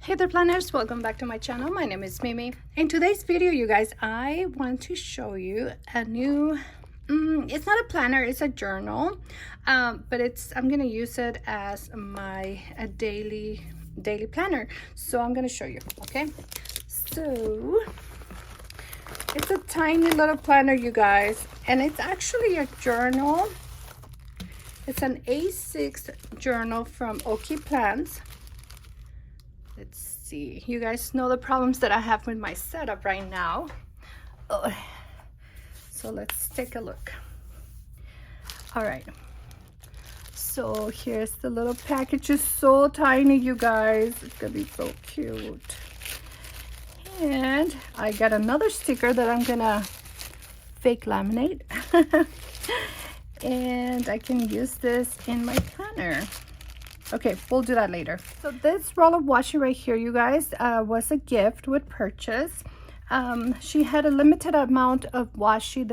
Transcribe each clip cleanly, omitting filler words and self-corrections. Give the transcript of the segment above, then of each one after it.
Hey there planners, welcome back to my channel. My name is Mimi. In today's video, you guys, I want to show you a new it's not a planner, it's a journal, but I'm gonna use it as my daily planner. So I'm gonna show you. Okay, so it's a tiny little planner, you guys, and it's actually a journal. It's an A6 journal from Oki Plants. Let's see. You guys know the problems that I have with my setup right now. Oh. So let's take a look. All right. So here's the little package. It's so tiny, you guys. It's gonna be so cute. And I got another sticker that I'm gonna fake laminate. And I can use this in my planner. Okay, we'll do that later. So this roll of washi right here, you guys, was a gift with purchase. She had a limited amount of washi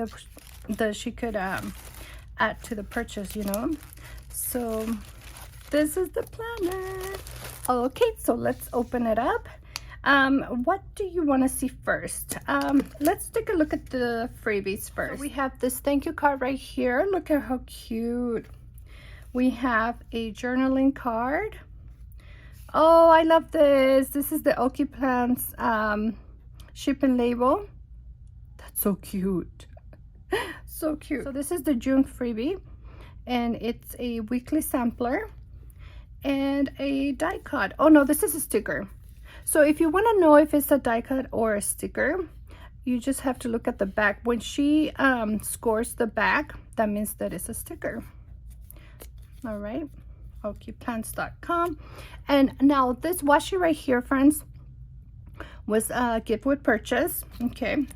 that she could add to the purchase, you know. So this is the planner. Okay, so let's open it up. What do you want to see first? Let's take a look at the freebies first. So we have this thank you card right here. Look at how cute. We have a journaling card. Oh, I love this. This is the Oki Plants shipping label. That's so cute. So cute. So this is the June freebie, and it's a weekly sampler and a die cut. Oh no, this is a sticker. So if you want to know if it's a die cut or a sticker, you just have to look at the back. When she scores the back, that means that it's a sticker. All right, okiplants.com. And now this washi right here, friends, was a gift with purchase. Okay,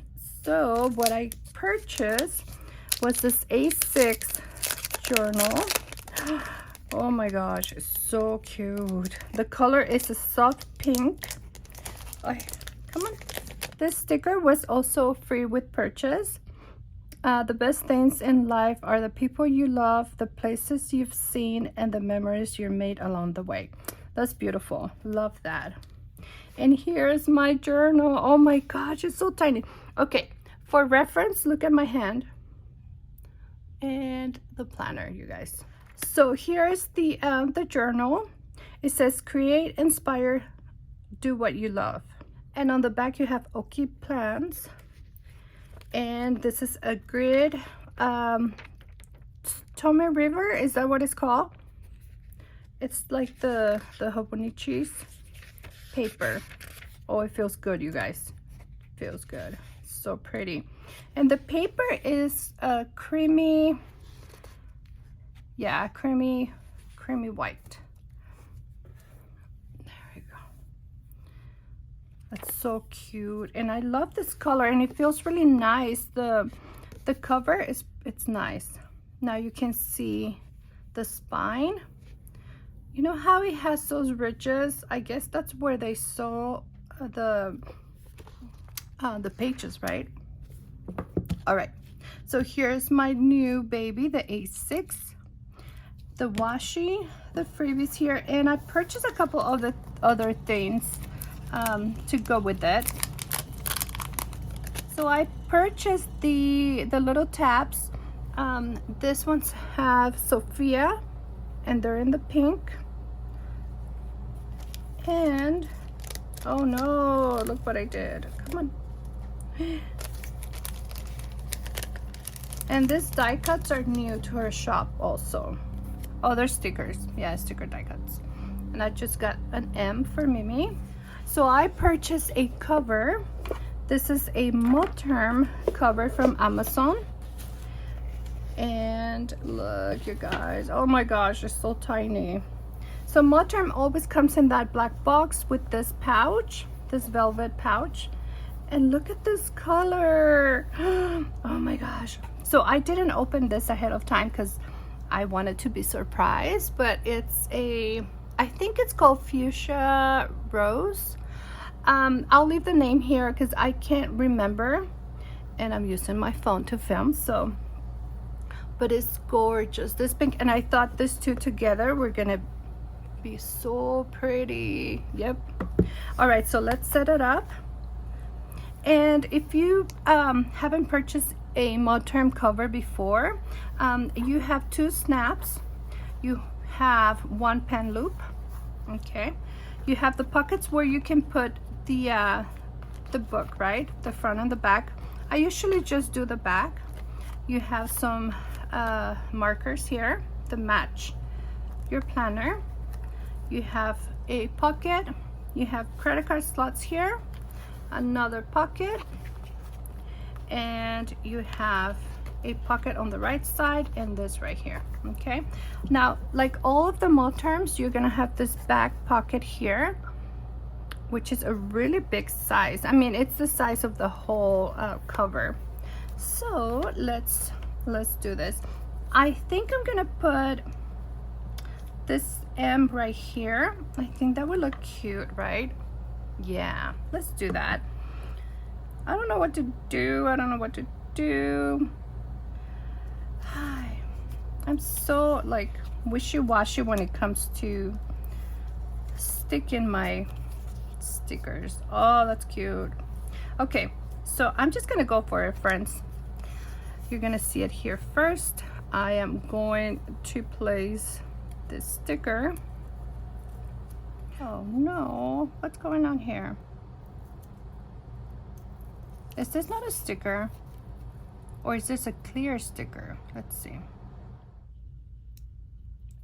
so what I purchased was this A6 journal. Oh my gosh, it's so cute. The color is a soft pink. Oh, come on. This sticker was also free with purchase. The best things in life are the people you love, the places you've seen, and the memories you made along the way. That's beautiful. Love that. And here's my journal. Oh my gosh, it's so tiny. Okay, for reference, look at my hand and the planner, you guys. So here's the journal. It says create, inspire, do what you love. And on the back you have Oki Plants. And this is a grid Tome River, is that what it's called? It's like the Hobonichi's paper. Oh, it feels good, you guys. Feels good. So pretty. And the paper is creamy, yeah, creamy white. That's so cute, and I love this color, and it feels really nice. The cover it's nice. Now you can see the spine. You know how it has those ridges? I guess that's where they sew the pages, right? All right, so here's my new baby, the A6, the washi, the freebies here, and I purchased a couple of the other things to go with it. So I purchased the little tabs. This ones have Sophia, and they're in the pink. And oh no, look what I did. Come on. And these die cuts are new to her shop also. Oh, they're stickers. Yeah, sticker die cuts. And I just got an M for Mimi. So I purchased a cover. This is a Moterm cover from Amazon. And look, you guys. Oh my gosh, it's so tiny. So Moterm always comes in that black box with this pouch, this velvet pouch. And look at this color. Oh my gosh. So I didn't open this ahead of time because I wanted to be surprised, but it's I think it's called Fuchsia Rose. I'll leave the name here because I can't remember, and I'm using my phone to film. So, but it's gorgeous, this pink, and I thought these two together were gonna be so pretty. Yep, All right, so let's set it up. And if you haven't purchased a Moterm cover before, you have 2 snaps, you have 1 pen loop, okay, you have the pockets where you can put the book, right, the front and the back. I usually just do the back. You have some markers here to match your planner. You have a pocket, you have credit card slots here, another pocket, and you have a pocket on the right side and this right here. Okay, now like all of the Moterms, you're gonna have this back pocket here, which is a really big size. I mean, it's the size of the whole cover. So let's do this. I think I'm gonna put this M right here. I think that would look cute, right? Yeah, let's do that. I don't know what to do. I don't know what to do. Hi. I'm so like wishy-washy when it comes to sticking my stickers. Oh, that's cute. Okay, so I'm just gonna go for it, friends. You're gonna see it here first. I am going to place this sticker. Oh no, what's going on here? Is this not a sticker? Or is this a clear sticker? Let's see.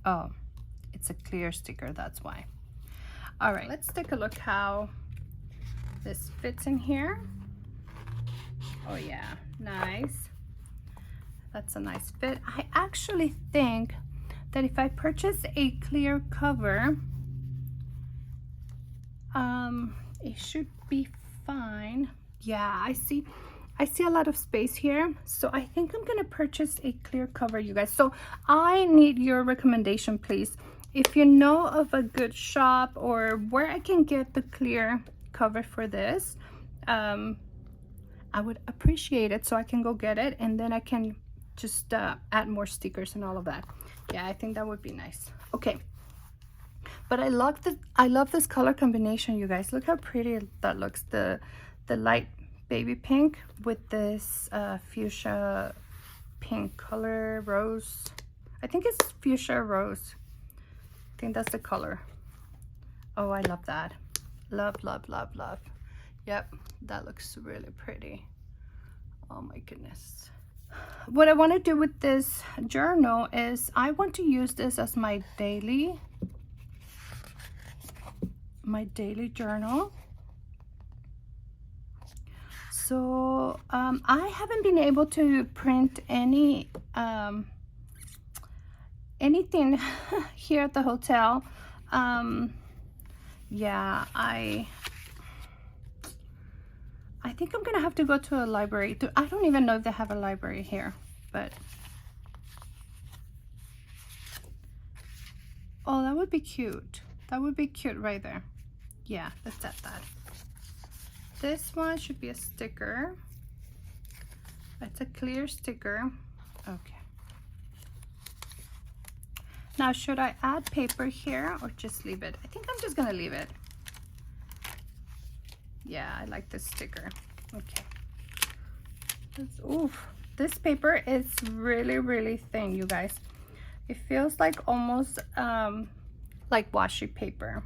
Oh, it's a clear sticker, that's why. All right, let's take a look how this fits in here. Oh yeah, nice. That's a nice fit. I actually think that if I purchase a clear cover, it should be fine. Yeah, I see a lot of space here, so I think I'm gonna purchase a clear cover, you guys. So I need your recommendation, please. If you know of a good shop or where I can get the clear cover for this, I would appreciate it, so I can go get it and then I can just add more stickers and all of that. Yeah, I think that would be nice. Okay, but I love this color combination, you guys. Look how pretty that looks, the light baby pink with this fuchsia pink color, rose. I think it's fuchsia rose. I think that's the color. Oh, I love that. Love, love, love, love. Yep, that looks really pretty. Oh my goodness. What I want to do with this journal is I want to use this as my daily journal. So I haven't been able to print anything here at the hotel. Yeah, I think I'm gonna have to go to a library. I don't even know if they have a library here, but oh, that would be cute. That would be cute right there. Yeah, let's add that. This one should be a sticker. It's a clear sticker. Okay. Now, should I add paper here or just leave it? I think I'm just gonna leave it. Yeah, I like this sticker. Okay. Oof. This paper is really, really thin, you guys. It feels like almost like washi paper.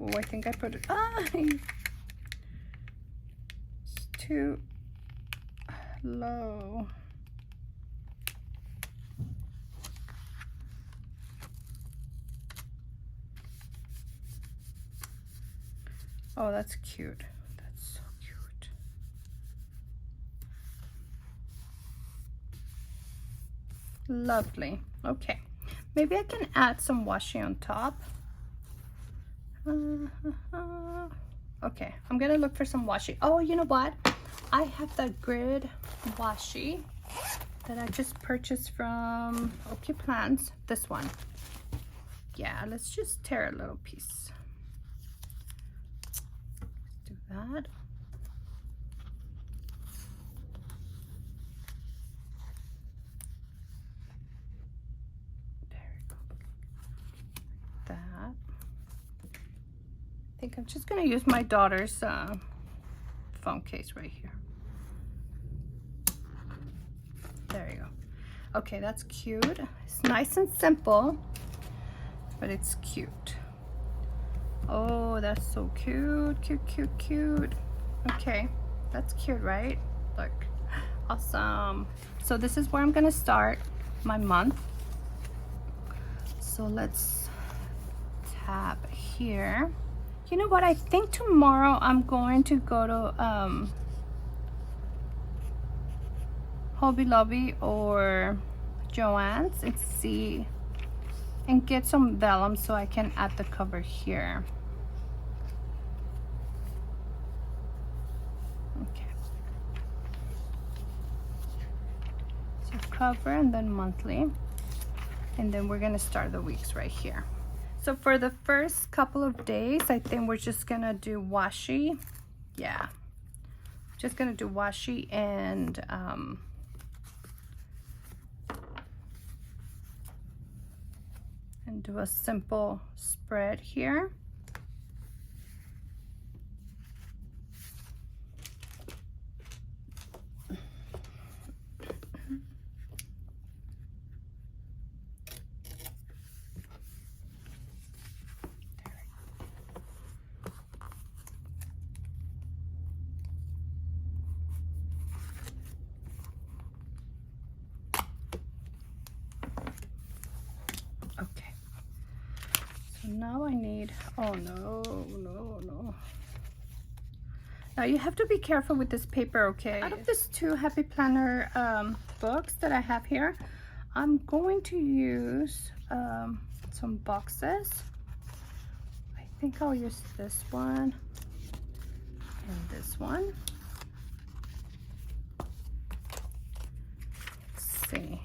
Oh, I think I put it. It's too low. Oh, that's cute. That's so cute. Lovely. Okay. Maybe I can add some washi on top. Okay, I'm gonna look for some washi. Oh, you know what? I have that grid washi that I just purchased from OK Plants. This one. Yeah, let's just tear a little piece. Do that. There we go. that. I think I'm just gonna use my daughter's phone case right here. There you go. Okay, that's cute. It's nice and simple, but it's cute. Oh, that's so cute, cute, cute, cute. Okay, that's cute, right? Look, awesome. So this is where I'm gonna start my month. So let's tap here. You know what? I think tomorrow I'm going to go to Hobby Lobby or Joann's and see and get some vellum so I can add the cover here. Okay. So cover and then monthly. And then we're gonna start the weeks right here. So for the first couple of days, I think we're just gonna do washi. Yeah, just gonna do washi and do a simple spread here. Now I need, oh no, no, no. Now you have to be careful with this paper, okay? Out of these two Happy Planner books that I have here, I'm going to use some boxes. I think I'll use this one and this one. Let's see.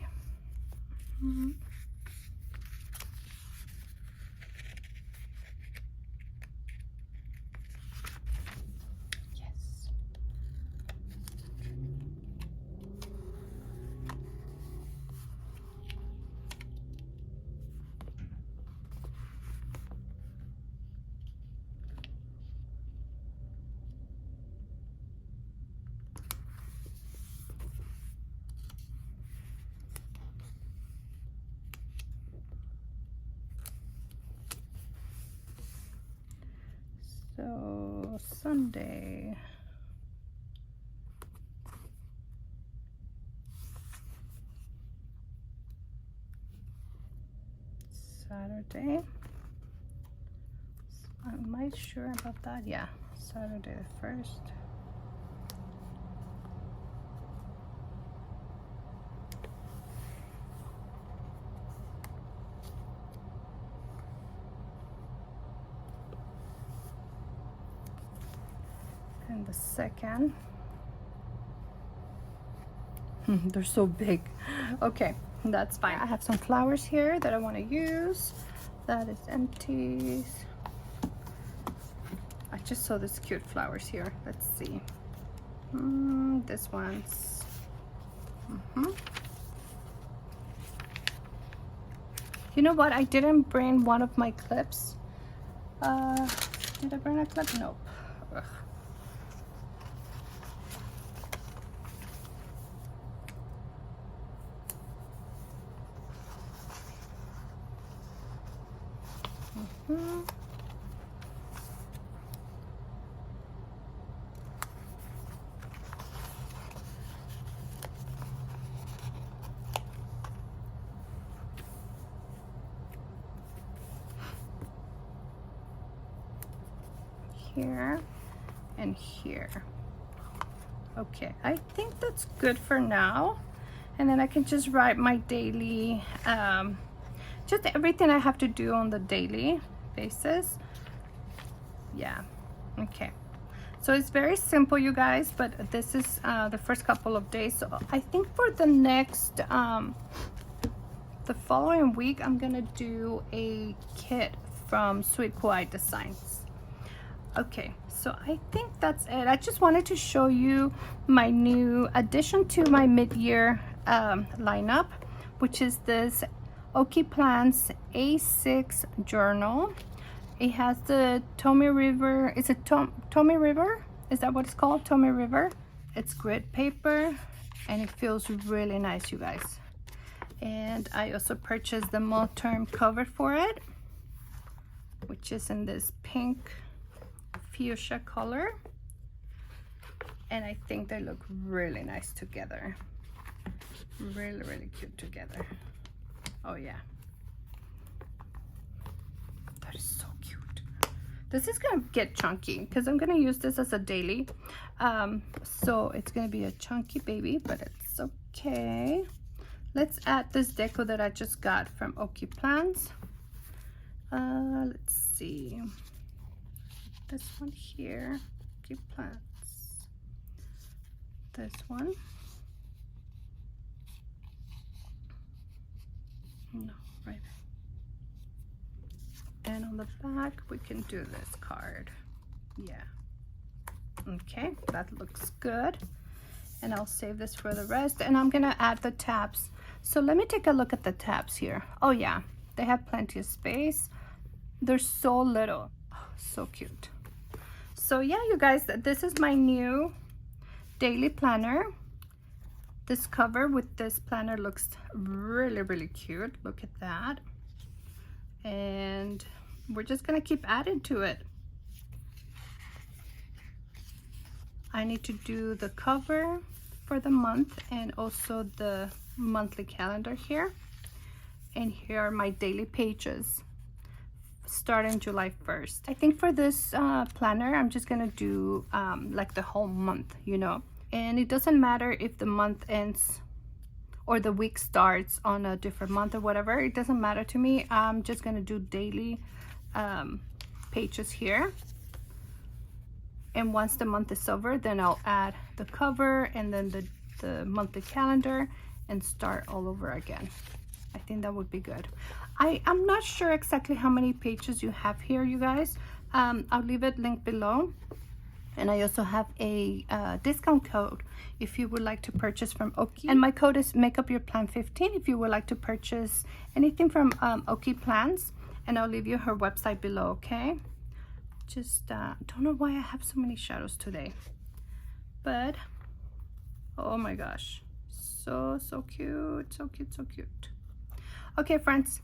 So Sunday, Saturday, am I sure about that? Yeah, Saturday the 1st. And the 2nd. They're so big. Okay, that's fine. I have some flowers here that I want to use. That is empty. I just saw these cute flowers here. Let's see. This one's You know what? I didn't bring one of my clips. Did I bring a clip? Nope. Ugh. Here and here. Okay, I think that's good for now. And then I can just write my daily, just everything I have to do on the daily basis. Yeah, okay. So it's very simple, you guys, but this is the first couple of days. So I think for the next, the following week, I'm gonna do a kit from Sweet Kawaii Designs. Okay, so I think that's it. I just wanted to show you my new addition to my mid-year lineup, which is this Oki Plants A6 journal. It has the Tommy River. Is it Tommy River? Is that what it's called? Tommy River. It's grit paper and it feels really nice, you guys. And I also purchased the Moterm cover for it, which is in this pink fuchsia color. And I think they look really nice together. Really, really cute together. Oh yeah. That is so cute. This is gonna get chunky because I'm gonna use this as a daily. So it's gonna be a chunky baby, but it's okay. Let's add this deco that I just got from Oki Plants. Let's see. This one here, Oki Plants. This one. No, right. And on the back, we can do this card. Yeah. Okay, that looks good. And I'll save this for the rest. And I'm gonna add the tabs. So let me take a look at the tabs here. Oh yeah, they have plenty of space. They're so little. Oh, so cute. So yeah, you guys, this is my new daily planner. This cover with this planner looks really, really cute. Look at that. And we're just gonna keep adding to it. I need to do the cover for the month and also the monthly calendar here. And here are my daily pages starting July 1st. I think for this planner, I'm just gonna do like the whole month, you know. And it doesn't matter if the month ends or the week starts on a different month or whatever. It doesn't matter to me. I'm just gonna do daily pages here. And once the month is over, then I'll add the cover and then the monthly calendar and start all over again. I think that would be good. I'm not sure exactly how many pages you have here, you guys. I'll leave it linked below. And I also have a discount code if you would like to purchase from Oki. And my code is MakeUpYourPlan15 if you would like to purchase anything from Oki Plants. And I'll leave you her website below, okay? Just don't know why I have so many shadows today. But, oh my gosh. So cute, so cute, so cute. Okay, friends.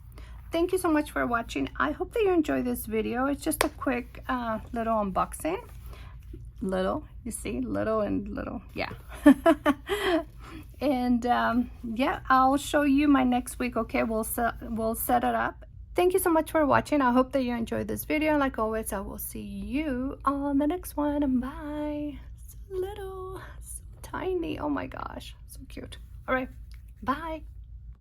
Thank you so much for watching. I hope that you enjoyed this video. It's just a quick little unboxing. Little, you see, little and little, yeah. And yeah, I'll show you my next week, okay? We'll set it up. Thank you so much for watching. I hope that you enjoyed this video. Like always, I will see you on the next one. Bye. So little, so tiny. Oh my gosh, so cute. All right, bye.